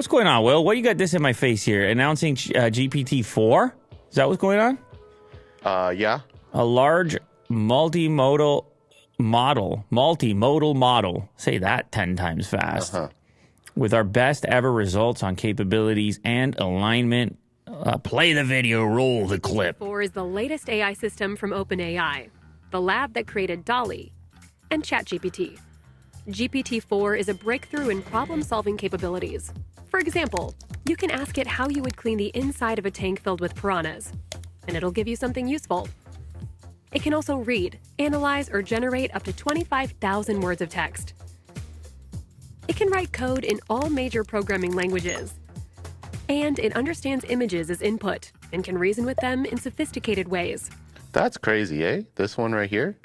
What's going on, Will? What you got this in my face here? Announcing GPT-4? Is that what's going on? Yeah. A large multimodal model. Say that 10 times fast. With our best ever results on capabilities and alignment. Play the video, roll the clip. GPT-4 is the latest AI system from OpenAI, the lab that created DALL-E, and ChatGPT. GPT-4 is a breakthrough in problem-solving capabilities. For example, you can ask it how you would clean the inside of a tank filled with piranhas, and it'll give you something useful. It can also read, analyze, or generate up to 25,000 words of text. It can write code in all major programming languages. And it understands images as input and can reason with them in sophisticated ways. That's crazy, eh? This one right here.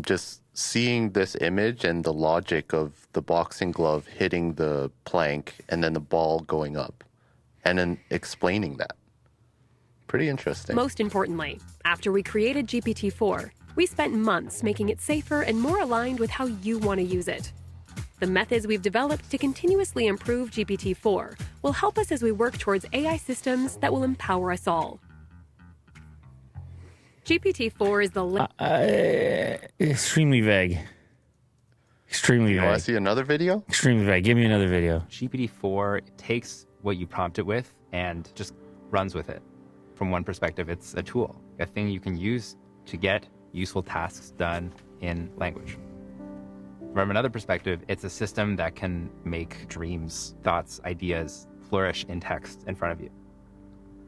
Just seeing this image and the logic of the boxing glove hitting the plank and then the ball going up and then explaining that. Pretty interesting. Most importantly, after we created GPT-4, we spent months making it safer and more aligned with how you want to use it. The methods we've developed to continuously improve GPT-4 will help us as we work towards AI systems that will empower us all. GPT-4 is the Extremely vague. Extremely You vague. want to see another video? Extremely vague. Give me another video. GPT-4 takes what you prompt it with and just runs with it. From one perspective, it's a tool, a thing you can use to get useful tasks done in language. From another perspective, it's a system that can make dreams, thoughts, ideas flourish in text in front of you.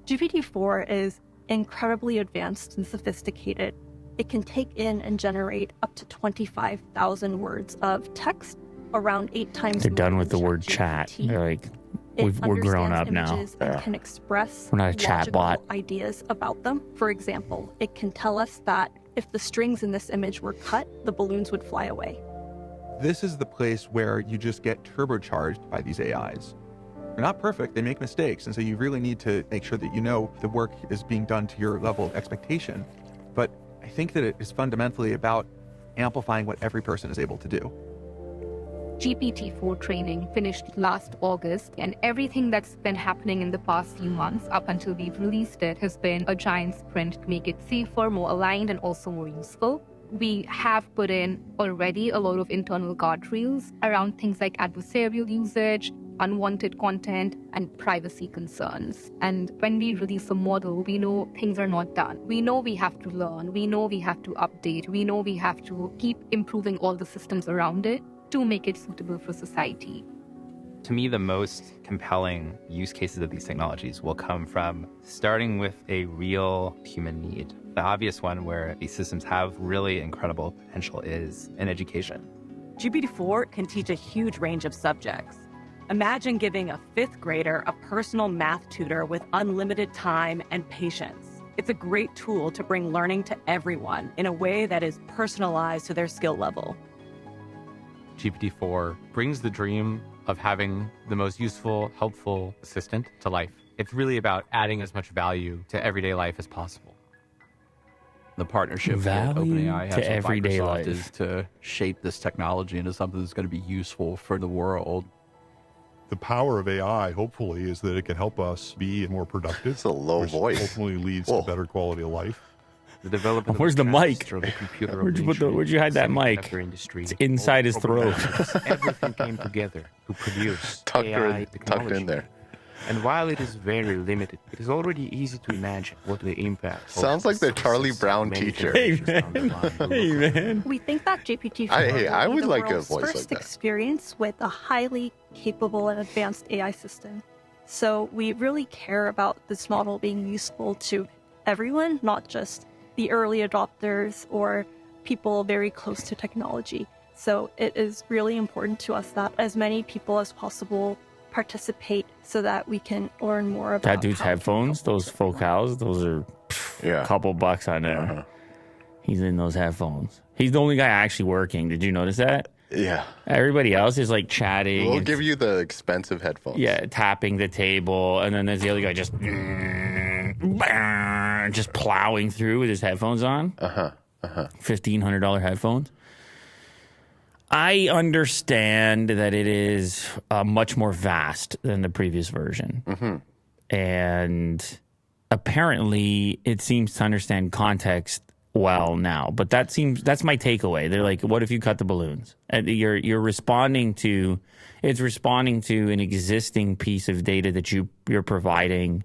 GPT-4 is incredibly advanced and sophisticated. It can take in and generate up to 25,000 words of text, around 8 times. They're done more with the than word ChatGPT. chat. They're like, It we're grown up understands now. images and can express We're not a chat bot. logical ideas about them. For example, it can tell us that if the strings in this image were cut, the balloons would fly away. This is the place where you just get turbocharged by these AIs. They're not perfect, they make mistakes, and so you really need to make sure that you know the work is being done to your level of expectation. But I think that it is fundamentally about amplifying what every person is able to do. GPT-4 training finished last August, and everything that's been happening in the past few months up until we've released it has been a giant sprint to make it safer, more aligned, and also more useful. We have put in already a lot of internal guardrails around things like adversarial usage, unwanted content, and privacy concerns. And when we release a model, we know things are not done. We know we have to learn. We know we have to update. We know we have to keep improving all the systems around it to make it suitable for society. To me, the most compelling use cases of these technologies will come from starting with a real human need. The obvious one where these systems have really incredible potential is in education. GPT-4 can teach a huge range of subjects. Imagine giving a 5th grader a personal math tutor with unlimited time and patience. It's a great tool to bring learning to everyone in a way that is personalized to their skill level. GPT-4 brings the dream of having the most useful, helpful assistant to life. It's really about adding as much value to everyday life as possible. The partnership Value that OpenAI has to with everyday Microsoft life. is to shape this technology into something that's going to be useful for the world. The power of AI, hopefully, is that it can help us be more productive. It's a low which voice. Ultimately leads to better quality of life. The development Where's the mic? Where'd Where'd you hide that mic? It's inside his throat. Everything came together to produce Tucked AI technology. in there. And while it is very limited, it is already easy to imagine what the impact. Sounds like the Charlie Brown teacher. Hey, man. Hey, man. We think that GPT-4 I will be would the like a world's voice like first that. experience with a highly capable and advanced AI system. So we really care about this model being useful to everyone, not just the early adopters or people very close to technology. So it is really important to us that as many people as possible participate so that we can learn more about That dude's how headphones, those focals, those are a couple bucks on there. He's in those headphones. He's the only guy actually working. Did you notice that? Yeah. Everybody else is like chatting. We'll and- give you the expensive headphones. Yeah, tapping the table, and then there's the other guy just plowing through with his headphones on. $1,500 headphones. I understand that it is much more vast than the previous version. And apparently it seems to understand context well now. But that's my takeaway. They're like, what if you cut the balloons? And you're responding to an existing piece of data that you're providing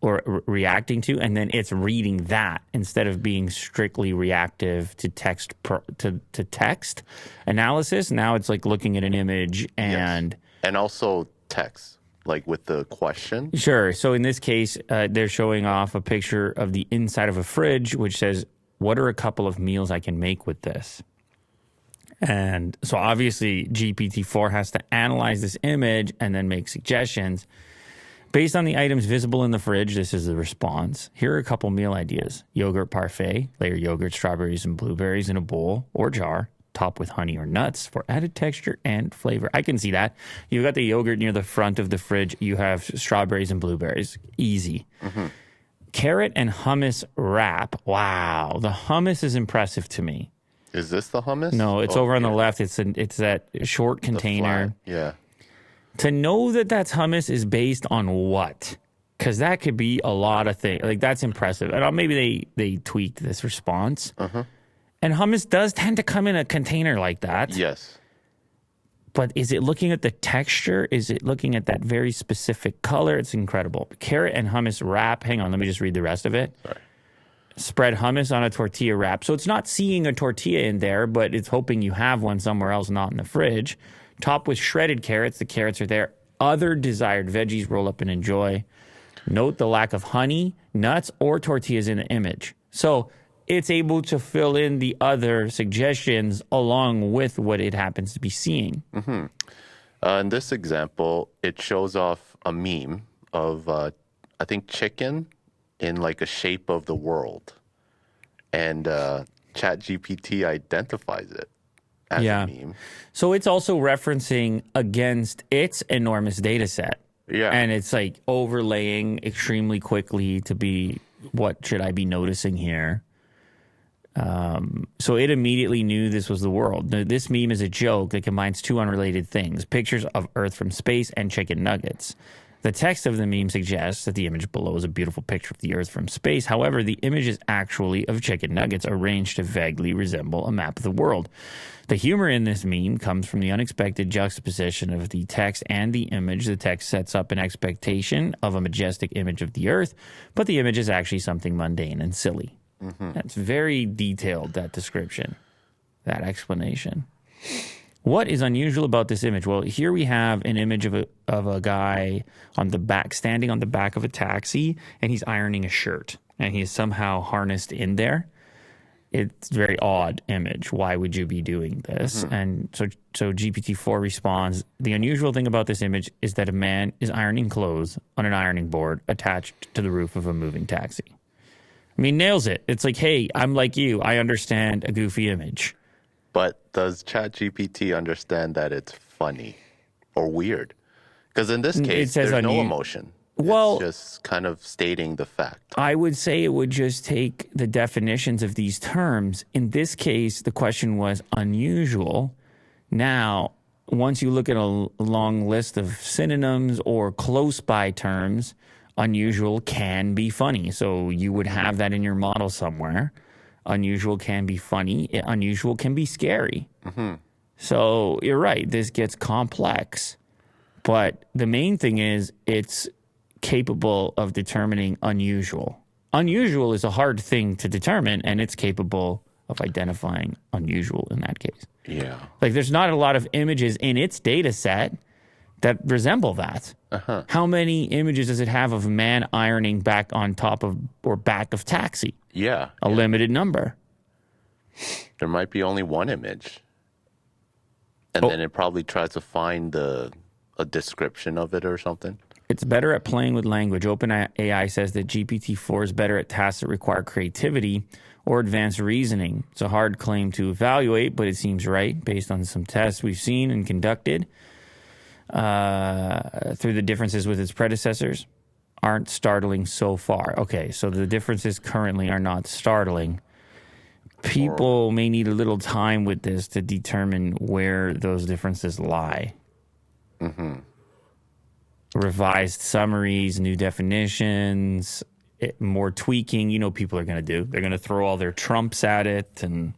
or reacting to, and then it's reading that instead of being strictly reactive to text to text analysis. Now it's like looking at an image and also text, like with the question. Sure. So in this case, they're showing off a picture of the inside of a fridge, which says, "What are a couple of meals I can make with this?" And so obviously GPT-4 has to analyze this image and then make suggestions. Based on the items visible in the fridge, this is the response. Here are a couple meal ideas. Yogurt parfait. Layer yogurt, strawberries, and blueberries in a bowl or jar. Top with honey or nuts for added texture and flavor. I can see that. You've got the yogurt near the front of the fridge. You have strawberries and blueberries. Easy. Carrot and hummus wrap. Wow. The hummus is impressive to me. Is this the hummus? No, it's over on the left. It's that short container. Yeah. To know that that's hummus is based on what? Because that could be a lot of things. Like, that's impressive. And maybe they tweaked this response. And hummus does tend to come in a container like that. Yes. But is it looking at the texture? Is it looking at that very specific color? It's incredible. Carrot and hummus wrap. Hang on, let me just read the rest of it. Sorry. Spread hummus on a tortilla wrap. So it's not seeing a tortilla in there, but it's hoping you have one somewhere else, not in the fridge. Top with shredded carrots. The carrots are there. Other desired veggies, roll up and enjoy. Note the lack of honey, nuts, or tortillas in the image. So it's able to fill in the other suggestions along with what it happens to be seeing. In this example, it shows off a meme of, I think, chicken in like a shape of the world. And ChatGPT identifies it as a meme. So it's also referencing against its enormous data set. Yeah. And it's like overlaying extremely quickly to be, what should I be noticing here? So it immediately knew this was the world. This meme is a joke that combines two unrelated things: pictures of Earth from space and chicken nuggets. The text of the meme suggests that the image below is a beautiful picture of the Earth from space. However, the image is actually of chicken nuggets arranged to vaguely resemble a map of the world. The humor in this meme comes from the unexpected juxtaposition of the text and the image. The text sets up an expectation of a majestic image of the Earth, but the image is actually something mundane and silly. That's very detailed, that description, that explanation. What is unusual about this image? Well, here we have an image of a guy on the back, standing on the back of a taxi, and he's ironing a shirt, and he is somehow harnessed in there. It's a very odd image. Why would you be doing this? And so GPT-4 responds, the unusual thing about this image is that a man is ironing clothes on an ironing board attached to the roof of a moving taxi. I mean, nails it. It's like, hey, I'm like you. I understand a goofy image. But does ChatGPT understand that it's funny or weird? Because in this case, there's no emotion. Well, it's just kind of stating the fact. I would say it would just take the definitions of these terms. In this case, the question was unusual. Now, once you look at a long list of synonyms or close by terms, unusual can be funny. So you would have that in your model somewhere. Unusual can be funny. Unusual can be scary. So you're right. This gets complex. But the main thing is it's capable of determining unusual. Unusual is a hard thing to determine, and it's capable of identifying unusual in that case. Yeah. Like, there's not a lot of images in its data set that resemble that. How many images does it have of a man ironing back on top of or back of taxi? Yeah. A limited number. There might be only one image. And then it probably tries to find a description of it or something. It's better at playing with language. OpenAI says that GPT-4 is better at tasks that require creativity or advanced reasoning. It's a hard claim to evaluate, but it seems right based on some tests we've seen and conducted through the differences with its predecessors. Aren't startling so far. Okay, so the differences currently are not startling. People may need a little time with this to determine where those differences lie. Mm-hmm. Revised summaries, new definitions, more tweaking. You know, people are going to do. They're going to throw all their trumps at it, and